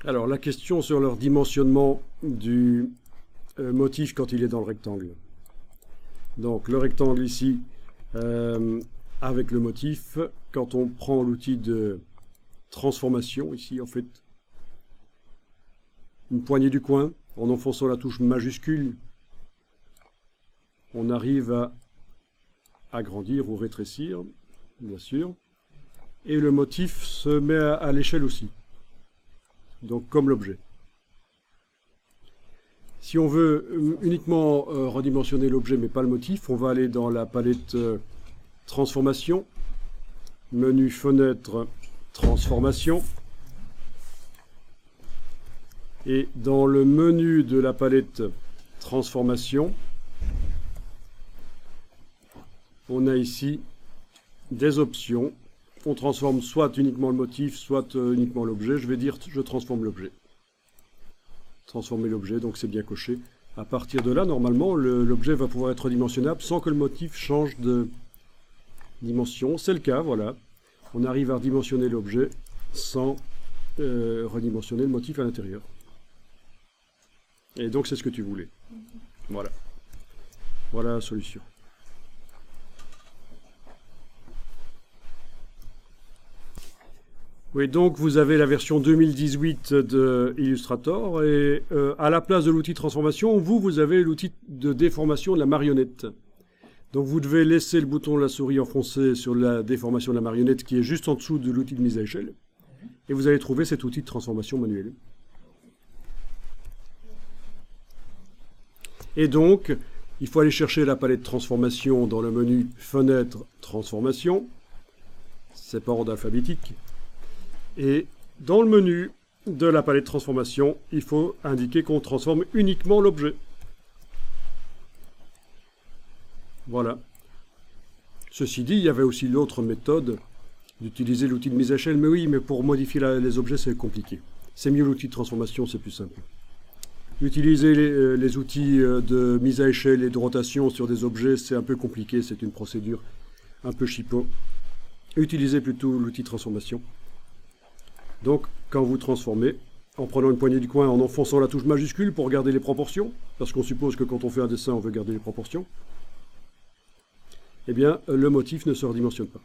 Alors, la question sur leur dimensionnement du motif quand il est dans le rectangle. Donc, le rectangle ici, avec le motif, quand on prend l'outil de transformation, ici, en fait, une poignée du coin, en enfonçant la touche majuscule, on arrive à agrandir ou rétrécir, bien sûr, et le motif se met à l'échelle aussi, donc comme l'objet. Si on veut uniquement redimensionner l'objet mais pas le motif, on va aller dans la palette transformation, menu fenêtre transformation, et dans le menu de la palette transformation, on a ici des options. On transforme soit uniquement le motif, soit uniquement l'objet. Je vais dire je transforme l'objet. Transformer l'objet, donc c'est bien coché. À partir de là, normalement, l'objet va pouvoir être dimensionnable sans que le motif change de dimension. C'est le cas, voilà. On arrive à redimensionner l'objet sans redimensionner le motif à l'intérieur. Et donc c'est ce que tu voulais. Voilà. Voilà la solution. Oui, donc vous avez la version 2018 de Illustrator et à la place de l'outil transformation, vous avez l'outil de déformation de la marionnette. Donc vous devez laisser le bouton de la souris enfoncé sur la déformation de la marionnette qui est juste en dessous de l'outil de mise à échelle. Et vous allez trouver cet outil de transformation manuelle. Et donc, il faut aller chercher la palette transformation dans le menu fenêtre transformation. C'est par ordre alphabétique. Et dans le menu de la palette transformation, il faut indiquer qu'on transforme uniquement l'objet. Voilà. Ceci dit, il y avait aussi l'autre méthode d'utiliser l'outil de mise à échelle. Mais oui, mais pour modifier les objets, c'est compliqué. C'est mieux l'outil de transformation, c'est plus simple. Utiliser les outils de mise à échelle et de rotation sur des objets, c'est un peu compliqué. C'est une procédure un peu chipot. Utilisez plutôt l'outil de transformation. Donc, quand vous transformez, en prenant une poignée du coin, en enfonçant la touche majuscule pour garder les proportions, parce qu'on suppose que quand on fait un dessin, on veut garder les proportions, eh bien, le motif ne se redimensionne pas.